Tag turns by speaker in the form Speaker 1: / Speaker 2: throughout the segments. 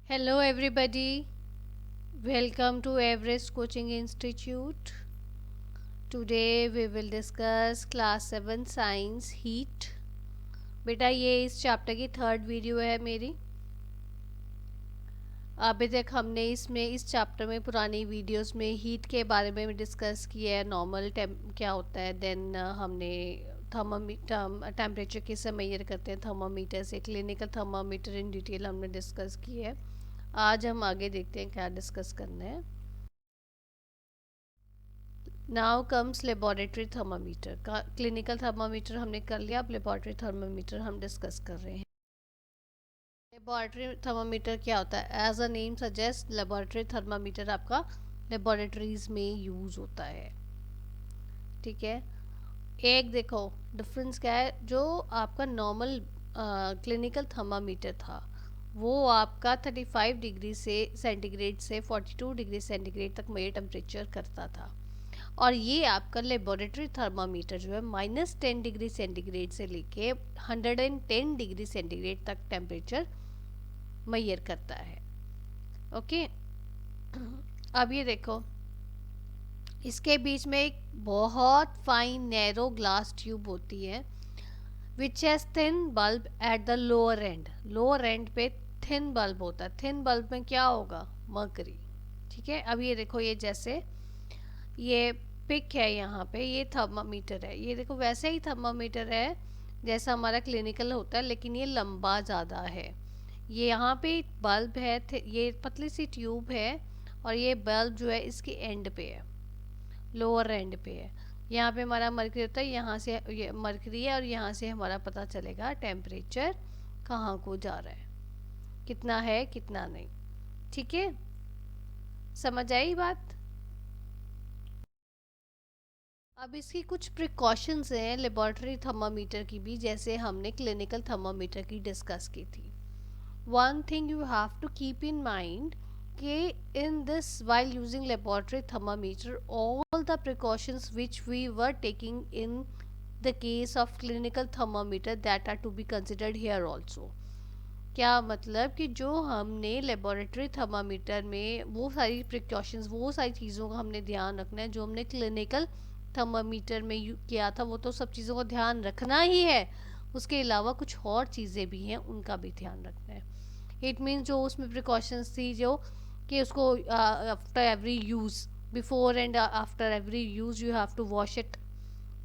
Speaker 1: Hello, everybody. Welcome to Everest Coaching Institute. Today we will discuss class 7 science heat. बेटा ये इस chapter की third video है मेरी। अभी तक हमने इस चैप्टर में पुरानी वीडियोस में हीट के बारे में डिस्कस किया है। नॉर्मल क्या होता है, देन हमने थर्मामीटर टेम्परेचर कैसे मेजर करते हैं थर्मामीटर से, क्लिनिकल थर्मामीटर इन डिटेल हमने डिस्कस किया है। आज हम आगे देखते हैं क्या डिस्कस करना है। नाउ कम्स लेबोरेटरी थर्मामीटर का। क्लिनिकल थर्मामीटर हमने कर लिया, अब लेबोरेटरी थर्मामीटर हम डिस्कस कर रहे हैं। लेबोरेटरी थर्मामीटर क्या होता है? As a name suggest, laboratory thermometer आपका लेबोरेटरीज में यूज होता है। ठीक है, एक देखो डिफरेंस क्या है। जो आपका नॉर्मल क्लिनिकल थर्मामीटर था वो आपका 35 डिग्री से सेंटीग्रेड से 42 डिग्री सेंटीग्रेड तक मेजर टेम्परेचर करता था। और ये आपका लेबोरेटरी थर्मामीटर जो है -10 डिग्री सेंटीग्रेड से लेके 110 डिग्री सेंटीग्रेड तक टेम्परेचर मेजर करता है। ओके, अब ये देखो, इसके बीच में एक बहुत फाइन नैरो ग्लास ट्यूब होती है which has thin bulb at the lower and. Lower and पे थिन बल्ब होता है। थिन बल्ब में क्या होगा? मर्करी। ठीक है, अब ये देखो, ये जैसे ये पिक है, यहाँ पे ये थर्मामीटर है। ये देखो वैसे ही थर्मामीटर है जैसा हमारा क्लिनिकल होता है, लेकिन ये लंबा ज़्यादा है। ये यहाँ पे बल्ब है, ये पतली सी ट्यूब है, और ये बल्ब जो है इसके एंड पे है, लोअर एंड पे है। यहाँ पे हमारा मरकरी होता है, यहाँ से ये मरकरी है, और यहाँ से हमारा पता चलेगा टेम्परेचर कहाँ को जा रहा है, कितना है कितना नहीं। ठीक है, समझ आई बात? अब इसकी कुछ प्रिकॉशंस हैं लेबोरेटरी थर्मामीटर की भी, जैसे हमने क्लिनिकल थर्मामीटर की डिस्कस की थी। One thing you have to keep in mind कि in this while using laboratory thermometer all the precautions which we were taking in the case of clinical thermometer that are to be considered here also। क्या मतलब कि जो हमने laboratory thermometer में वो सारी precautions, वो सारी चीज़ों का हमने ध्यान रखना है जो हमने क्लिनिकल थर्मामीटर में किया था, वो तो सब चीज़ों का ध्यान रखना ही है। उसके अलावा कुछ और चीज़ें भी हैं, उनका भी ध्यान रखना है। इट मीन्स जो उसमें प्रिकॉशंस थी, जो कि उसको after every use, before and after every use you have to wash it.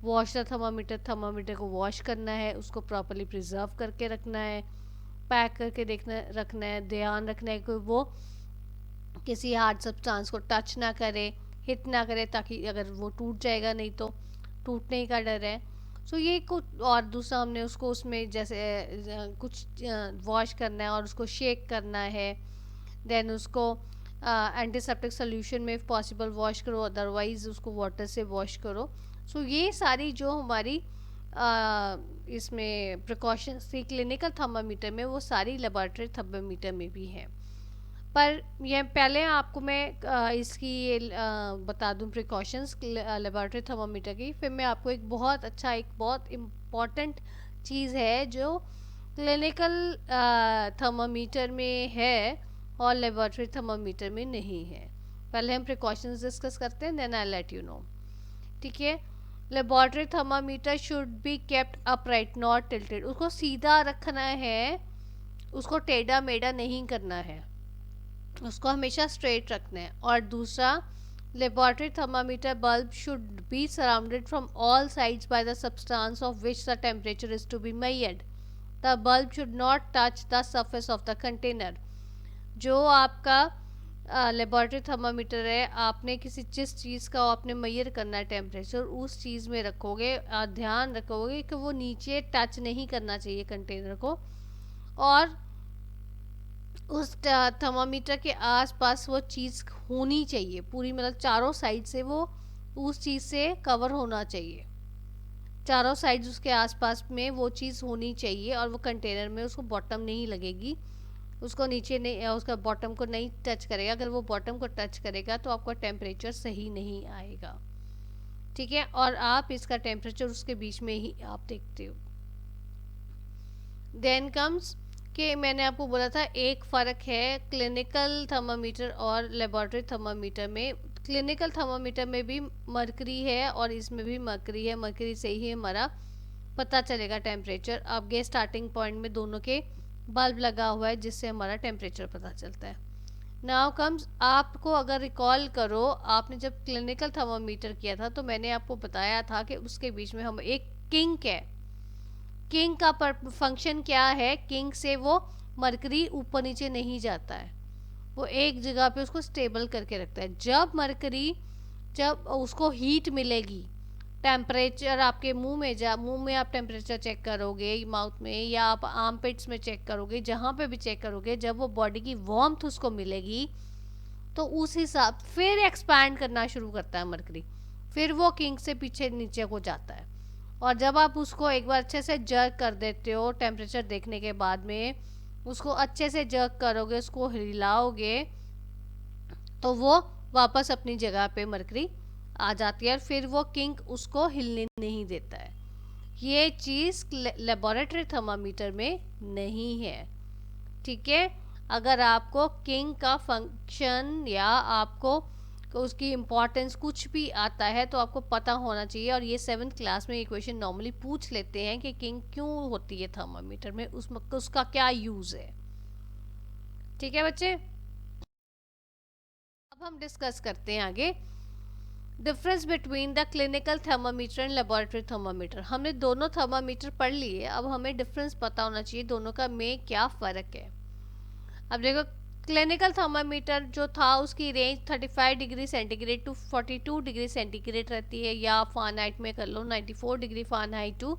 Speaker 1: Wash the thermometer, thermometer को वॉश करना है, उसको प्रॉपरली प्रिजर्व करके रखना है, पैक करके देखना रखना है, ध्यान रखना है कि वो किसी हार्ड सब्सटेंस को टच ना करे, हिट ना करे, ताकि अगर वो टूट जाएगा नहीं तो टूटने का डर है। सो ये कुछ, और दूसरा हमने उसको उसमें जैसे कुछ वॉश करना है और उसको शेक करना है। देन उसको एंटीसेप्टिक सोल्यूशन में पॉसिबल वॉश करो, अदरवाइज उसको वाटर से वॉश करो। सो ये सारी जो हमारी इसमें प्रिकॉशंस थी क्लिनिकल थर्मामीटर में, वो सारी लेबोरेटरी थर्मामीटर में भी हैं। पर यह पहले आपको मैं इसकी ये बता दूं प्रिकॉशंस लेबोरेटरी थर्मामीटर की, फिर मैं आपको एक बहुत इम्पॉर्टेंट चीज़ है जो क्लिनिकल थर्मामीटर में है और लेबोरेटरी थर्मामीटर में नहीं है। पहले हम प्रिकॉशंस डिस्कस करते हैं, then I let you know. ठीक है, laboratory thermometer should be kept upright not tilted. उसको सीधा रखना है, उसको टेढ़ा मेढ़ा नहीं करना है, उसको हमेशा स्ट्रेट रखना है। और दूसरा, laboratory thermometer bulb should be surrounded from all sides by the substance of which the temperature is to be measured. The bulb should not touch the surface of the container. जो आपका laboratory thermometer है, आपने जिस चीज़ का आपने major करना है temperature, उस चीज़ में रखोगे, ध्यान रखोगे कि वो नीचे टच नहीं करना चाहिए कंटेनर को, और उस थर्मामीटर के आसपास वो चीज़ होनी चाहिए पूरी, मतलब चारों साइड से वो उस चीज़ से कवर होना चाहिए। चारों साइड्स उसके आसपास में वो चीज़ होनी चाहिए, और वो कंटेनर में उसको बॉटम नहीं लगेगी, उसको नीचे नहीं, उसका बॉटम को नहीं टच करेगा। अगर वो बॉटम को टच करेगा तो आपका टेम्परेचर सही नहीं आएगा। ठीक है, और आप इसका टेम्परेचर उसके बीच में ही आप देखते हो। देन कम्स कि मैंने आपको बोला था एक फ़र्क है क्लिनिकल थर्मामीटर और लेबोरेटरी थर्मामीटर में। क्लिनिकल थर्मामीटर में भी मरकरी है और इसमें भी मरकरी है, मरकरी से ही हमारा पता चलेगा टेम्परेचर। आपके स्टार्टिंग पॉइंट में दोनों के बल्ब लगा हुआ है जिससे हमारा टेम्परेचर पता चलता है। नाउ कम्स, आपको अगर रिकॉल करो, आपने जब क्लिनिकल थर्मामीटर किया था तो मैंने आपको बताया था कि उसके बीच में हम एक किंक है। किंग का फंक्शन क्या है? किंग से वो मरकरी ऊपर नीचे नहीं जाता है, वो एक जगह पे उसको स्टेबल करके रखता है। जब मरकरी, जब उसको हीट मिलेगी, टेम्परेचर आपके मुंह में आप टेम्परेचर चेक करोगे माउथ में, या आप आर्म पिट्स में चेक करोगे, जहाँ पे भी चेक करोगे, जब वो बॉडी की वार्मथ उसको मिलेगी तो उस हिसाब फिर एक्सपैंड करना शुरू करता है मरकरी, फिर वो किंग से पीछे नीचे को जाता है। और जब आप उसको एक बार अच्छे से जर्क कर देते हो टेम्परेचर देखने के बाद में, उसको अच्छे से जर्क करोगे, उसको हिलाओगे, तो वो वापस अपनी जगह पे मरकरी आ जाती है और फिर वो किंग उसको हिलने नहीं देता है। ये चीज़ लेबोरेटरी थर्मामीटर में नहीं है। ठीक है, अगर आपको किंग का फंक्शन या आपको उसकी इम्पोर्टेंस कुछ भी आता है तो आपको पता होना चाहिए। और ये 7th क्लास में ये क्वेश्चन नॉर्मली पूछ लेते हैं कि किंग क्यों होती है थर्मामीटर में, उसका क्या यूज़ है। ठीक है बच्चे, अब हम डिस्कस करते हैं आगे difference between the clinical thermometer and laboratory thermometer. हमने दोनों थर्मामीटर पढ़ लिए, अब हमें डिफरेंस पता होना चाहिए दोनों का में क्या फ़र्क है। अब देखो, क्लिनिकल थर्मामीटर जो था उसकी range 35 degree centigrade to 42 degree centigrade रहती है, या फ़ारेनहाइट में कर लो 94 degree Fahrenheit to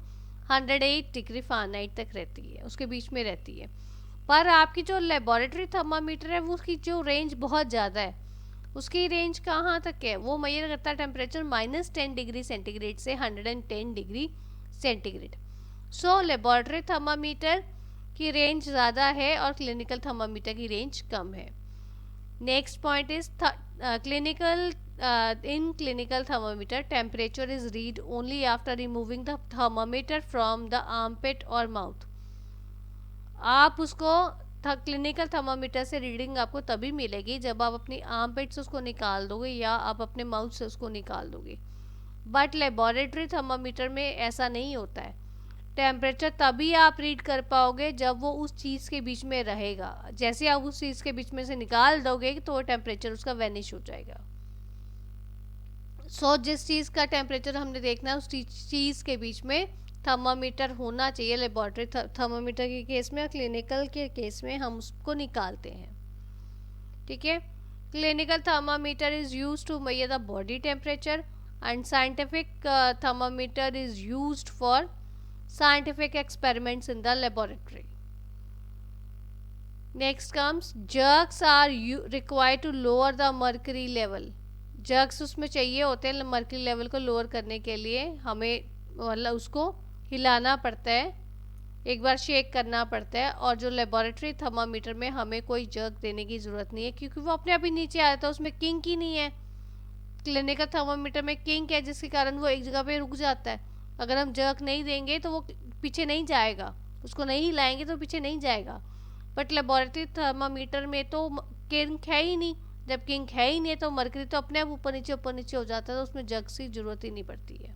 Speaker 1: 108 degree Fahrenheit तक रहती है, उसके बीच में रहती है। पर आपकी जो लेबोरेटरी थर्मामीटर है वो उसकी जो रेंज बहुत ज़्यादा है, उसकी रेंज कहाँ तक है? वो मेजर करता है टेम्परेचर -10 डिग्री सेंटीग्रेड से 110 डिग्री सेंटीग्रेड। सो लेबोरेटरी थर्मामीटर की रेंज ज़्यादा है और क्लिनिकल थर्मामीटर की रेंज कम है। Next point is clinical in clinical thermometer temperature is read only after removing the thermometer from the armpit और माउथ। आप उसको क्लिनिकल थर्मामीटर से रीडिंग आपको तभी मिलेगी जब आप अपनी आर्मपिट से उसको निकाल दोगे या आप अपने माउथ से उसको निकाल दोगे। बट लेबोरेटरी थर्मामीटर में ऐसा नहीं होता है, टेम्परेचर तभी आप रीड कर पाओगे जब वो उस चीज़ के बीच में रहेगा। जैसे आप उस चीज़ के बीच में से निकाल दोगे तो वो टेम्परेचर उसका वैनिश हो जाएगा। सो जिस चीज़ का टेम्परेचर हमने देखना है उस चीज़ के बीच में थर्मामीटर होना चाहिए। लेबोरेटरी थर्मामीटर के केस में और क्लिनिकल के केस में हम उसको निकालते हैं। ठीक है, clinical thermometer is use to measure the body temperature and scientific thermometer is use for scientific experiments in the laboratory. Next comes jerks are required to lower the mercury level. jerks उसमें चाहिए होते हैं mercury level को lower करने के लिए, हमें मतलब उसको हिलाना पड़ता है, एक बार शेक करना पड़ता है। और जो लेबोरेटरी थर्मामीटर में हमें कोई जर्क देने की ज़रूरत नहीं है क्योंकि वो अपने आप ही नीचे आ जाता है, उसमें किंक ही नहीं है। क्लिनिकल थर्मामीटर में किंक है जिसके कारण वो एक जगह पे रुक जाता है। अगर हम जर्क नहीं देंगे तो वो पीछे नहीं जाएगा, उसको नहीं हिलाएंगे तो पीछे नहीं जाएगा। बट लेबोरेटरी थर्मामीटर में तो किंक है ही नहीं, जब किंक है ही नहीं तो मरकरी तो अपने आप ऊपर नीचे हो जाता है, तो उसमें जर्क की ज़रूरत ही नहीं पड़ती है।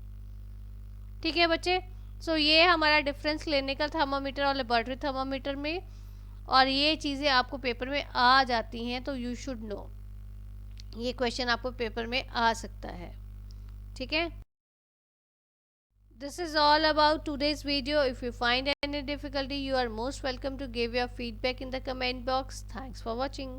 Speaker 1: ठीक है बच्चे, सो ये हमारा डिफरेंस क्लिनिकल थर्मामीटर और लेबोरेटरी थर्मामीटर में, और ये चीज़ें आपको पेपर में आ जाती हैं तो यू शुड नो, ये क्वेश्चन आपको पेपर में आ सकता है। ठीक है, this is all about today's video. If you find any difficulty, you are most welcome to give your feedback in the comment box. Thanks for watching.